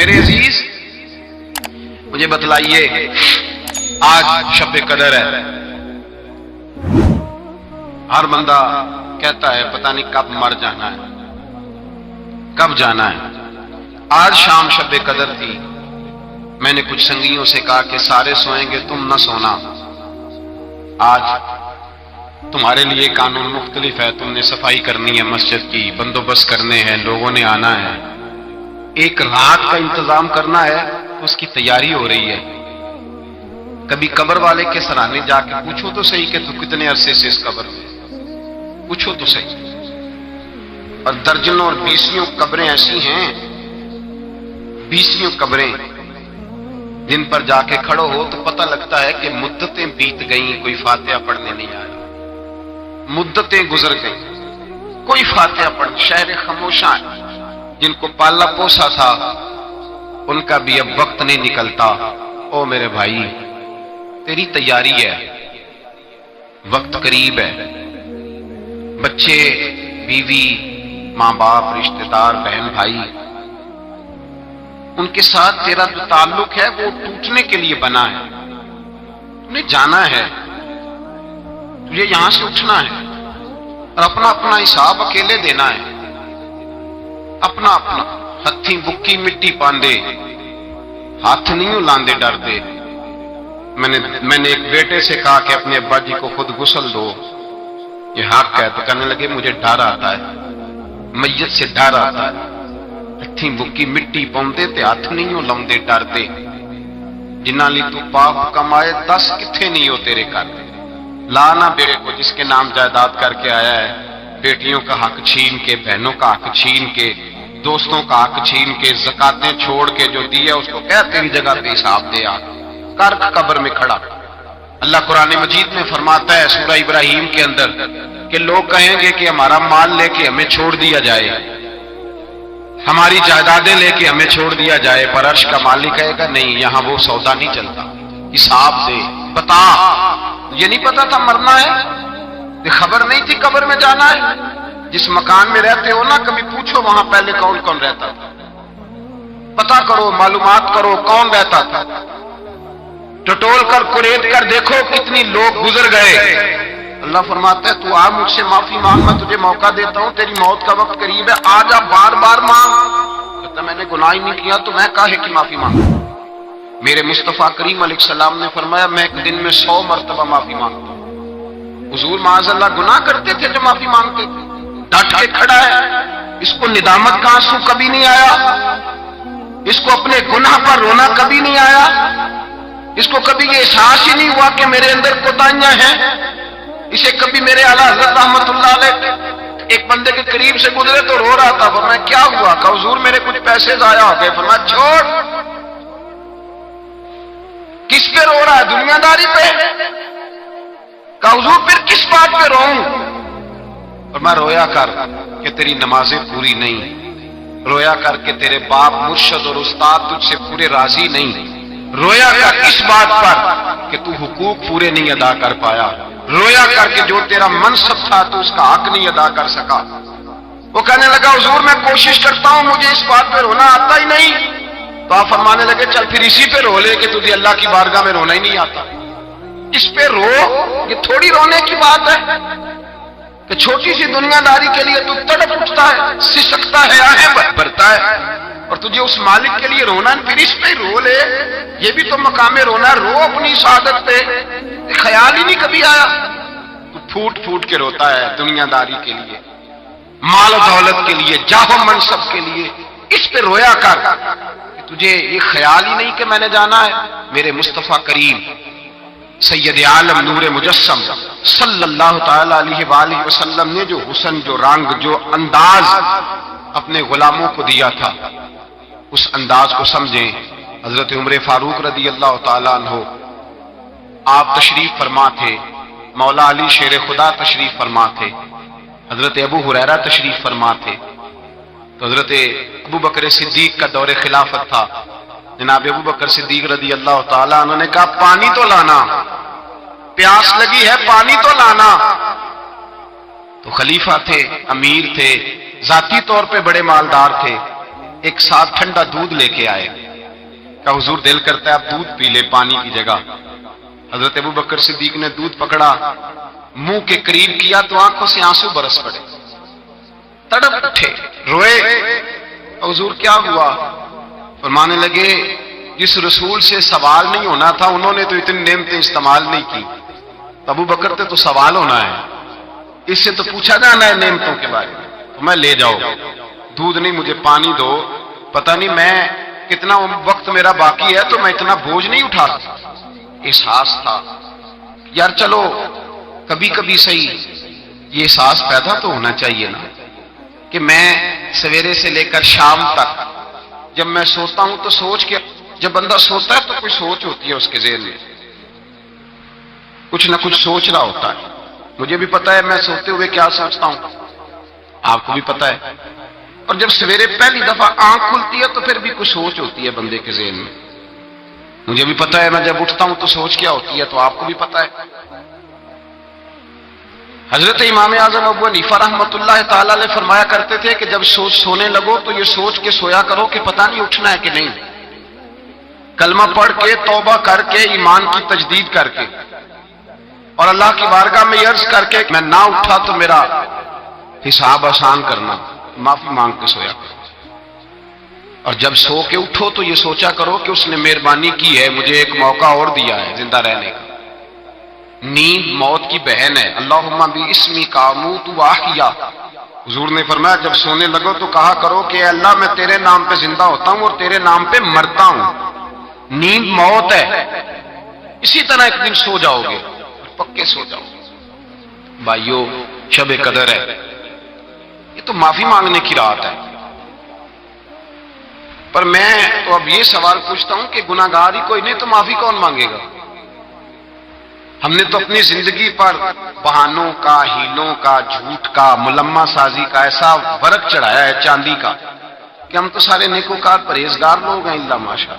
میرے عزیز مجھے بتلائیے، آج شب قدر ہے، ہر بندہ کہتا ہے پتہ نہیں کب مر جانا ہے، کب جانا ہے۔ آج شام شب قدر تھی، میں نے کچھ سنگیوں سے کہا کہ سارے سوئیں گے تم نہ سونا، آج تمہارے لیے قانون مختلف ہے، تم نے صفائی کرنی ہے، مسجد کی بندوبست کرنے ہیں، لوگوں نے آنا ہے، ایک رات کا انتظام کرنا ہے، تو اس کی تیاری ہو رہی ہے۔ کبھی قبر والے کے سرانے جا کے پوچھو تو صحیح کہ تو کتنے عرصے سے اس قبر میں، پوچھو تو صحیح۔ اور درجنوں اور بیسیوں قبریں ایسی ہیں، بیسیوں قبریں جن پر جا کے کھڑو ہو تو پتہ لگتا ہے کہ مدتیں بیت گئیں، کوئی فاتحہ پڑھنے نہیں آیا، مدتیں گزر گئیں، کوئی فاتحہ پڑھ، شہر خاموشاں ہے، جن کو پالا پوسا تھا ان کا بھی اب وقت نہیں نکلتا۔ او میرے بھائی، تیری تیاری ہے، وقت قریب ہے، بچے، بیوی، ماں باپ، رشتہ دار، بہن بھائی، ان کے ساتھ تیرا جو تعلق ہے وہ ٹوٹنے کے لیے بنا ہے، تمہیں جانا ہے، تجھے یہاں سے اٹھنا ہے اور اپنا اپنا حساب اکیلے دینا ہے، اپنا اپنا، ہتھی بکی مٹی پاندے، ہاتھ نہیں لاندے ڈردے۔ میں نے ایک بیٹے سے کہا کہ اپنے ابا جی کو خود غسل دو، یہ حق ہے، تو کہنے لگے مجھے ڈر آتا ہے، میت سے ڈر آتا ہے، ہتھی بکی مٹی پاندے تے ہاتھ نہیں لاندے ڈردے، جنہاں لی تو پاپ کمائے 10 کتھے نہیں ہو تیرے گھر، لانا بیٹے کو جس کے نام جائیداد کر کے آیا ہے، بیٹیوں کا حق چھین کے، بہنوں کا حق چھین کے، دوستوں کا حق چھین کے، زکاتیں چھوڑ کے جو دیا اس کو کہہ تیری جگہ پہ حساب دے آ کر قبر میں کھڑا۔ اللہ قرآن مجید میں فرماتا ہے سورہ ابراہیم کے اندر کہ لوگ کہیں گے کہ ہمارا مال لے کے ہمیں چھوڑ دیا جائے، ہماری جائیدادیں لے کے ہمیں چھوڑ دیا جائے، پر عرش کا مالک کہے گا نہیں، یہاں وہ سودا نہیں چلتا، حساب دے، بتا۔ یہ نہیں پتا تھا مرنا ہے، یہ خبر نہیں تھی قبر میں جانا ہے؟ جس مکان میں رہتے ہو نا، کبھی پوچھو وہاں پہلے کون کون رہتا تھا، پتا کرو، معلومات کرو کون رہتا تھا، ٹٹول کر کریٹ کر دیکھو کتنی لوگ گزر گئے۔ اللہ فرماتا ہے تو آ مجھ سے معافی مانگ، میں تجھے موقع دیتا ہوں، تیری موت کا وقت قریب ہے، آ جا بار بار مانگ۔ کہتا میں نے گناہ ہی نہیں کیا تو میں کاہے کی معافی مانگوں؟ میرے مصطفیٰ کریم علیہ السلام نے فرمایا میں ایک دن میں 100 مرتبہ معافی مانگتا ہوں۔ حضور معاذ اللہ گناہ کرتے تھے جو معافی مانگتے تھے، ڈٹ کے کھڑا ہے، اس کو ندامت کا آنسو کبھی نہیں آیا، اس کو اپنے گناہ پر رونا کبھی نہیں آیا، اس کو کبھی یہ احساس ہی نہیں ہوا کہ میرے اندر کوتاہیاں ہیں۔ اسے کبھی میرے اعلیٰ حضرت رحمت اللہ علیہ ایک بندے کے قریب سے گزرے تو رو رہا تھا، فرمایا کیا ہوا؟ کہا حضور میرے کچھ پیسے ضائع ہو گئے۔ فرمایا چھوڑ، کس پہ رو رہا ہے؟ دنیا داری پہ؟ کہا حضور پھر کس بات پہ روؤں؟ فرمایا رویا کر کہ تیری نمازیں پوری نہیں، رویا کر کہ تیرے باپ مرشد اور استاد تجھ سے پورے راضی نہیں، رویا کر اس بات پر کہ تو حقوق پورے نہیں ادا کر پایا، رویا کر کہ جو تیرا منصب تھا تو اس کا حق نہیں ادا کر سکا۔ وہ کہنے لگا حضور میں کوشش کرتا ہوں، مجھے اس بات پہ رونا آتا ہی نہیں۔ تو آپ فرمانے لگے چل پھر اسی پہ رو لے کہ تجھے اللہ کی بارگاہ میں رونا ہی نہیں آتا، اس پہ رو۔ یہ تھوڑی رونے کی بات ہے کہ چھوٹی سی دنیا داری کے لیے تو تڑپ اٹھتا ہے، سسکتا ہے، آہیں بھرتا ہے، اور تجھے اس مالک کے لیے رونا ہے، پھر اس پہ رو لے۔ یہ بھی تو مقام رونا ہے، رو اپنی سعادت پہ، خیال ہی نہیں کبھی آیا۔ تو پھوٹ پھوٹ کے روتا ہے دنیا داری کے لیے، مال و دولت کے لیے، جاہ و منصب کے لیے، اس پہ رویا کر کہ تجھے یہ خیال ہی نہیں کہ میں نے جانا ہے۔ میرے مصطفیٰ کریم سید عالم نور مجسم صلی اللہ تعالی علیہ وآلہ وسلم نے جو حسن، جو رنگ، جو انداز اپنے غلاموں کو دیا تھا، اس انداز کو سمجھیں۔ حضرت عمر فاروق رضی اللہ تعالیٰ عنہ آپ تشریف فرما تھے، مولا علی شیر خدا تشریف فرما تھے، حضرت ابو ہریرہ تشریف فرما تھے، تو حضرت ابو بکر صدیق کا دور خلافت تھا، جناب ابو بکر صدیق رضی اللہ تعالیٰ عنہ نے کہا پانی تو لانا، پیاس لگی ہے پانی تو لانا۔ تو خلیفہ تھے، امیر تھے، ذاتی طور پہ بڑے مالدار تھے، ایک ساتھ ٹھنڈا دودھ لے کے آئے. کہا حضور دل کرتا ہے آپ دودھ پی لے پانی کی جگہ. حضرت ابو بکر صدیق نے دودھ پکڑا, منہ کے قریب کیا تو آنکھوں سے آنسو برس پڑے, تڑپ اٹھے, روئے. حضور کیا ہوا؟ فرمانے لگے جس رسول سے سوال نہیں ہونا تھا انہوں نے تو اتنی نعمتیں استعمال نہیں کی, ابو بکر تو سوال ہونا ہے, اس سے تو پوچھا جانا ہے نعمتوں کے بارے میں. تو میں لے جاؤ دودھ نہیں مجھے پانی دو, پتہ نہیں میں کتنا وقت میرا باقی ہے تو میں اتنا بوجھ نہیں اٹھا سکتا. احساس تھا یار چلو کبھی کبھی صحیح یہ احساس پیدا تو ہونا چاہیے نا کہ میں سویرے سے لے کر شام تک جب میں سوتا ہوں تو سوچ کے, جب بندہ سوتا ہے تو کوئی سوچ ہوتی ہے اس کے ذہن میں, کچھ نہ کچھ سوچ رہا ہوتا ہے. مجھے بھی پتا ہے میں سوتے ہوئے کیا سوچتا ہوں, آپ کو بھی پتا ہے. اور جب سویرے پہلی دفعہ آنکھ کھلتی ہے تو پھر بھی کچھ سوچ ہوتی ہے بندے کے ذہن میں. مجھے بھی پتا ہے میں جب اٹھتا ہوں تو سوچ کیا ہوتی ہے, تو آپ کو بھی پتا ہے. حضرت امام اعظم ابو حنیفہ رحمۃ اللہ تعالی علیہ فرمایا کرتے تھے کہ جب سونے لگو تو یہ سوچ کے سویا کرو کہ پتہ نہیں اٹھنا ہے کہ نہیں. کلمہ پڑھ کے توبہ کر کے ایمان کی تجدید کر کے اور اللہ کی بارگاہ میں عرض کر کے میں نہ اٹھا تو میرا حساب آسان کرنا, معافی مانگ کے سویا کرو. اور جب سو کے اٹھو تو یہ سوچا کرو کہ اس نے مہربانی کی ہے, مجھے ایک موقع اور دیا ہے زندہ رہنے کا. نیند موت کی بہن ہے. اللہم باسمی کا اموت واحیا. حضور نے فرمایا جب سونے لگو تو کہا کرو کہ اے اللہ میں تیرے نام پہ زندہ ہوتا ہوں اور تیرے نام پہ مرتا ہوں. نیند موت ہے. اسی طرح ایک دن سو جاؤ گے, پکے سو جاؤ گے. بھائیو شب قدر ہے, یہ تو معافی مانگنے کی رات ہے. پر میں تو اب یہ سوال پوچھتا ہوں کہ گناہگار ہی کوئی نہیں تو معافی کون مانگے گا؟ ہم نے تو اپنی زندگی پر بہانوں کا, ہیلوں کا, جھوٹ کا, ملمہ سازی کا ایسا ورق چڑھایا ہے چاندی کا کہ ہم تو سارے نیکوکار پرہیزگار لوگ ہیں اللہ ماشاء.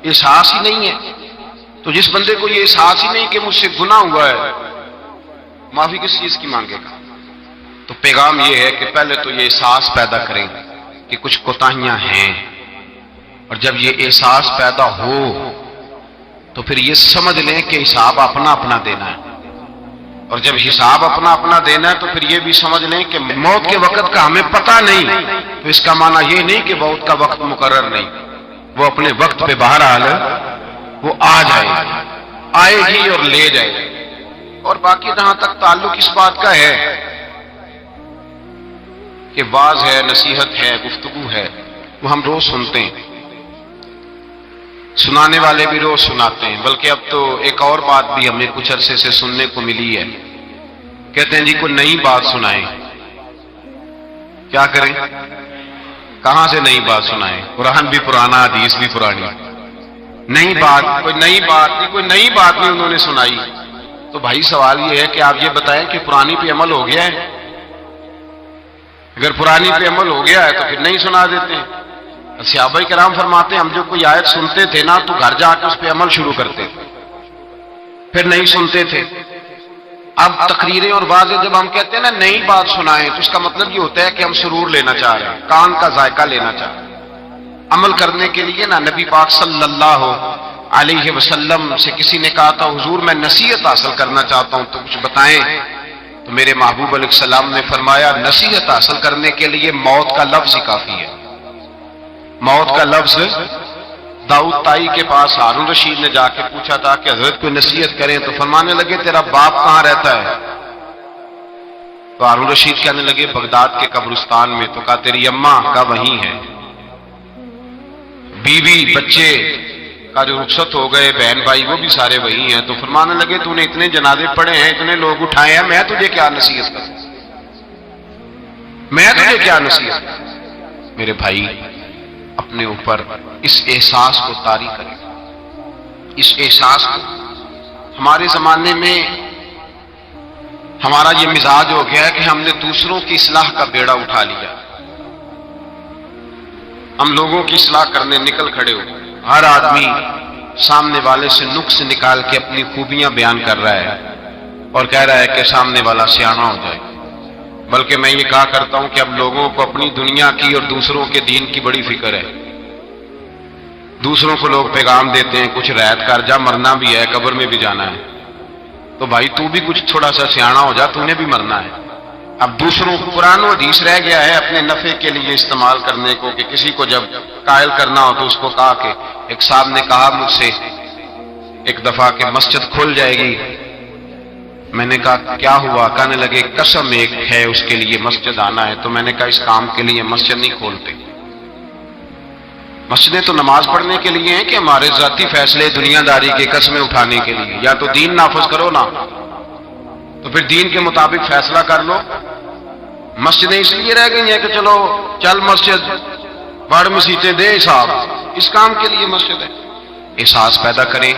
احساس ہی نہیں ہے. تو جس بندے کو یہ احساس ہی نہیں کہ مجھ سے گناہ ہوا ہے, معافی کس چیز کی مانگے گا؟ تو پیغام یہ ہے کہ پہلے تو یہ احساس پیدا کریں کہ کچھ کوتاہیاں ہیں, اور جب یہ احساس پیدا ہو تو پھر یہ سمجھ لیں کہ حساب اپنا اپنا دینا ہے. اور جب حساب اپنا اپنا دینا ہے تو پھر یہ بھی سمجھ لیں کہ موت کے وقت کا ہمیں پتہ نہیں, تو اس کا معنی یہ نہیں کہ موت کا وقت مقرر نہیں, وہ اپنے وقت پہ بہرحال وہ آ جائے, آئے گی اور لے جائے گی. اور باقی جہاں تک تعلق اس بات کا ہے کہ واعظ ہے, نصیحت ہے, گفتگو ہے, وہ ہم روز سنتے ہیں, سنانے والے بھی روز سناتے ہیں. بلکہ اب تو ایک اور بات بھی ہمیں کچھ عرصے سے سننے کو ملی ہے, کہتے ہیں جی کوئی نئی بات سنائیں. کیا کریں, کہاں سے نئی بات سنائیں؟ قرآن بھی پرانا, حدیث بھی پرانی. نئی بات, کوئی نئی بات نہیں, کوئی نئی بات نہیں انہوں نے سنائی. تو بھائی سوال یہ ہے کہ آپ یہ بتائیں کہ پرانی پہ عمل ہو گیا ہے؟ اگر پرانی پہ عمل ہو گیا ہے تو پھر نہیں سنا دیتے ہیں. صحابہ کرام فرماتے ہیں ہم جو کوئی آیت سنتے تھے نا تو گھر جا کے اس پہ عمل شروع کرتے تھے, پھر نہیں سنتے تھے. اب تقریریں اور واضح جب ہم کہتے ہیں نا نئی بات سنائیں تو اس کا مطلب یہ ہوتا ہے کہ ہم سرور لینا چاہ رہے ہیں, کان کا ذائقہ لینا چاہ رہے ہیں. عمل کرنے کے لیے نا نبی پاک صلی اللہ علیہ وسلم سے کسی نے کہا تھا حضور میں نصیحت حاصل کرنا چاہتا ہوں تو کچھ بتائیں. تو میرے محبوب علیہ السلام نے فرمایا نصیحت حاصل کرنے کے لیے موت کا لفظ ہی کافی ہے. موت کا لفظ. داؤد تائی کے پاس ہارون رشید نے جا کے پوچھا تھا کہ حضرت کوئی نصیحت کریں, تو فرمانے لگے تیرا باپ کہاں رہتا ہے؟ تو ہارون رشید کہنے لگے بغداد کے قبرستان میں. تو کہا تیری اماں کا وہیں ہے, بیوی بچے کا جو رخصت ہو گئے بہن بھائی وہ بھی سارے وہی ہیں. تو فرمانے لگے تو نے اتنے جنازے پڑھے ہیں, اتنے لوگ اٹھائے ہیں, میں تجھے کیا نصیحت کروں, میں تجھے کیا نصیحت کروں؟ میرے بھائی اپنے اوپر اس احساس کو طاری کریں. اس احساس کو ہمارے زمانے میں ہمارا یہ مزاج ہو گیا ہے کہ ہم نے دوسروں کی اصلاح کا بیڑا اٹھا لیا. ہم لوگوں کی اصلاح کرنے نکل کھڑے ہو. ہر آدمی سامنے والے سے نقص نکال کے اپنی خوبیاں بیان کر رہا ہے اور کہہ رہا ہے کہ سامنے والا سیانا ہو جائے. بلکہ میں یہ کہا کرتا ہوں کہ اب لوگوں کو اپنی دنیا کی اور دوسروں کے دین کی بڑی فکر ہے. دوسروں کو لوگ پیغام دیتے ہیں کچھ رعایت کر جا، مرنا بھی ہے، قبر میں بھی جانا ہے. تو بھائی تو بھی کچھ تھوڑا سا سیاںا ہو جا، تو نے بھی مرنا ہے. اب دوسروں کو قرآن و حدیث رہ گیا ہے اپنے نفع کے لیے استعمال کرنے کو، کہ کسی کو جب قائل کرنا ہو تو اس کو کہا کہ ایک صاحب نے کہا مجھ سے ایک دفعہ کہ مسجد کھل جائے گی. میں نے کہا کیا ہوا؟ کہنے لگے قسم ایک ہے اس کے لیے مسجد آنا ہے. تو میں نے کہا اس کام کے لیے مسجد نہیں کھولتے. مسجدیں تو نماز پڑھنے کے لیے ہیں کہ ہمارے ذاتی فیصلے دنیا داری کے قسمیں اٹھانے کے لیے؟ یا تو دین نافذ کرو نا، تو پھر دین کے مطابق فیصلہ کر لو. مسجدیں اس لیے رہ گئی ہیں کہ چلو چل مسجد بڑھ مسیطیں دے صاحب، اس کام کے لیے مسجد ہے. احساس پیدا کریں،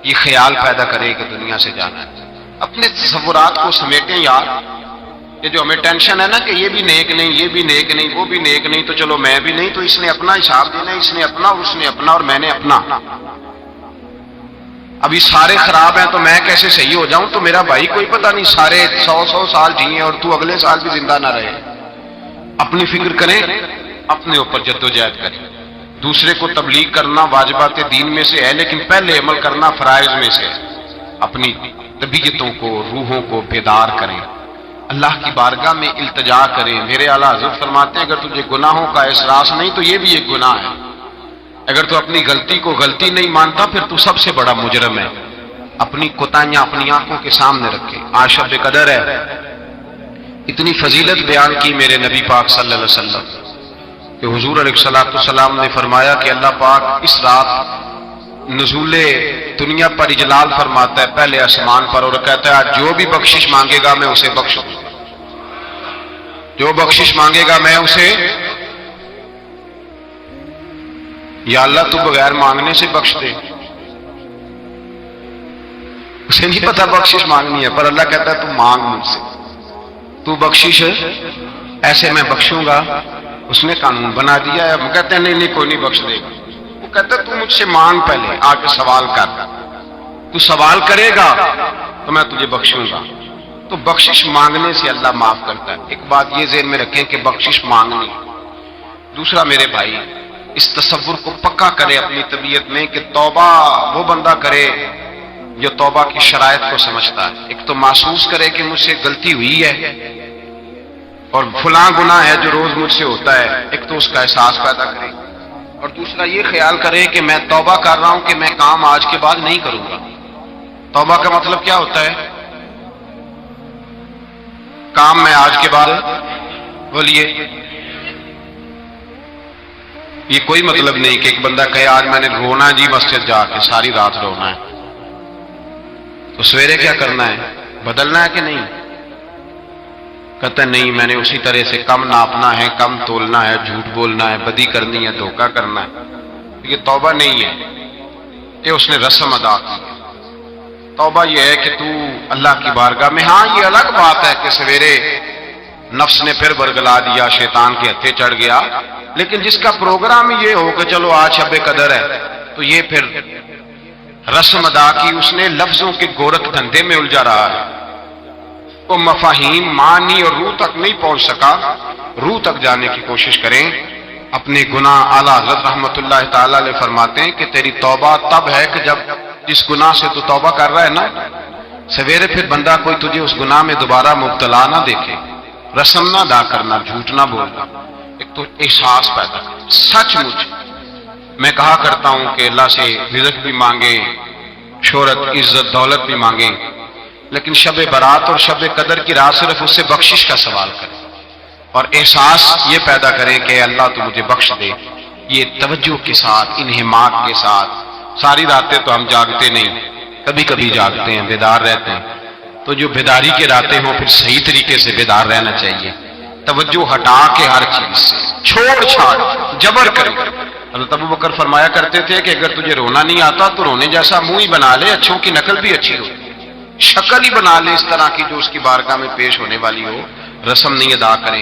یہ خیال پیدا کریں کہ دنیا سے جانا ہے. اپنے تصورات کو سمیٹیں یار. یہ جو ہمیں ٹینشن ہے نا کہ یہ بھی نیک نہیں، یہ بھی نیک نہیں، وہ بھی نیک نہیں، تو چلو میں بھی نہیں، تو اس نے اپنا حساب دینا ہے، اس نے اپنا، اس نے اپنا، اور میں نے اپنا. ابھی سارے خراب ہیں تو میں کیسے صحیح ہو جاؤں؟ تو میرا بھائی کوئی پتہ نہیں سارے 100 سال جیے اور تو اگلے سال بھی زندہ نہ رہے. اپنی فکر کریں، اپنے اوپر جدوجہد کریں. دوسرے کو تبلیغ کرنا واجبات دین میں سے ہے، لیکن پہلے عمل کرنا فرائض میں سے ہے. اپنی طبیعتوں کو، روحوں کو بیدار کریں، اللہ کی بارگاہ میں التجا کریں. میرے اعلیٰ حضرت فرماتے ہیں اگر تجھے گناہوں کا احساس نہیں تو یہ بھی ایک گناہ ہے. اگر تو اپنی غلطی کو غلطی نہیں مانتا پھر تو سب سے بڑا مجرم ہے. اپنی کوتاہیاں اپنی آنکھوں کے سامنے رکھے. آج شب قدر ہے، اتنی فضیلت بیان کی میرے نبی پاک صلی اللہ علیہ وسلم کہ حضور علیہ الصلوۃ والسلام نے فرمایا کہ اللہ پاک اس رات نزول دنیا پر اجلال فرماتا ہے پہلے آسمان پر، اور کہتا ہے آج جو بھی بخشش مانگے گا میں اسے بخش دوں گا. جو بخشش مانگے گا میں اسے، یا اللہ تو بغیر مانگنے سے بخش دے. اسے نہیں پتا بخشش مانگنی ہے، پر اللہ کہتا ہے تو مانگ مجھ سے، تو بخشش ایسے میں بخشوں گا. اس نے قانون بنا دیا ہے. ہم کہتے ہیں نہیں نہیں کوئی نہیں بخش دے گا. وہ کہتا ہے تو مجھ سے مانگ، پہلے آ کے سوال کر. تو سوال کرے گا تو میں تجھے بخشوں گا. تو بخشش مانگنے سے اللہ معاف کرتا ہے. ایک بات یہ ذہن میں رکھیں کہ بخشش مانگنی. دوسرا میرے بھائی، اس تصور کو پکا کرے اپنی طبیعت میں کہ توبہ وہ بندہ کرے جو توبہ کی شرائط کو سمجھتا ہے. ایک تو محسوس کرے کہ مجھ سے غلطی ہوئی ہے اور فلاں گناہ ہے جو روز مجھ سے ہوتا ہے، ایک تو اس کا احساس پیدا کرے. اور دوسرا یہ خیال کرے کہ میں توبہ کر رہا ہوں کہ میں کام آج کے بعد نہیں کروں گا. توبہ کا مطلب کیا ہوتا ہے؟ کام میں آج کے بعد، بولیے، یہ کوئی مطلب نہیں کہ ایک بندہ کہے آج میں نے رونا جی مسجد جا کے ساری رات رونا ہے، تو سویرے کیا کرنا ہے؟ بدلنا ہے کہ نہیں؟ کہتا ہے نہیں میں نے اسی طرح سے کم ناپنا ہے، کم تولنا ہے، جھوٹ بولنا ہے، بدی کرنی ہے، دھوکہ کرنا ہے. یہ توبہ نہیں ہے، یہ اس نے رسم ادا کی. توبہ یہ ہے کہ تو اللہ کی بارگاہ میں، ہاں یہ الگ بات ہے کہ سویرے نفس نے پھر برگلا دیا، شیطان کے ہتھے چڑھ گیا، لیکن جس کا پروگرام یہ ہو کہ چلو آج شب قدر ہے، تو یہ پھر رسم ادا کی. اس نے لفظوں کے گورکھ دھندے میں الجھا رہا ہے. وہ مفاہیم، معنی اور روح تک نہیں پہنچ سکا. روح تک جانے کی کوشش کریں. اپنے گناہ اعلیٰ حضرت رحمۃ اللہ تعالی علیہ فرماتے ہیں کہ تیری توبہ تب ہے کہ جب جس گناہ سے تو توبہ کر رہا ہے نا، سویرے پھر بندہ کوئی تجھے اس گناہ میں دوبارہ مبتلا نہ دیکھے. رسم نہ ادا کرنا، جھوٹ نہ بولنا. ایک تو احساس پیدا کرنا. سچ مچ میں کہا کرتا ہوں کہ اللہ سے رزق بھی مانگیں، شہرت، عزت، دولت بھی مانگیں، لیکن شب برات اور شب قدر کی رات صرف اس سے بخشش کا سوال کریں اور احساس یہ پیدا کریں کہ اللہ تو مجھے بخش دے. یہ توجہ کے ساتھ، انہماک کے ساتھ. ساری راتیں تو ہم جاگتے نہیں، کبھی کبھی جاگتے ہیں، بیدار رہتے ہیں. تو جو بیداری کے راتیں ہوں پھر صحیح طریقے سے بیدار رہنا چاہیے. توجہ ہٹا کے ہر چیز سے، چھوڑ چھاڑ، جبر کرے. حضرت ابو بکر فرمایا کرتے تھے کہ اگر تجھے رونا نہیں آتا تو رونے جیسا منہ ہی بنا لے، اچھوں کی نقل بھی اچھی ہو، شکل ہی بنا لے اس طرح کی جو اس کی بارگاہ میں پیش ہونے والی ہو. رسم نہیں ادا کریں.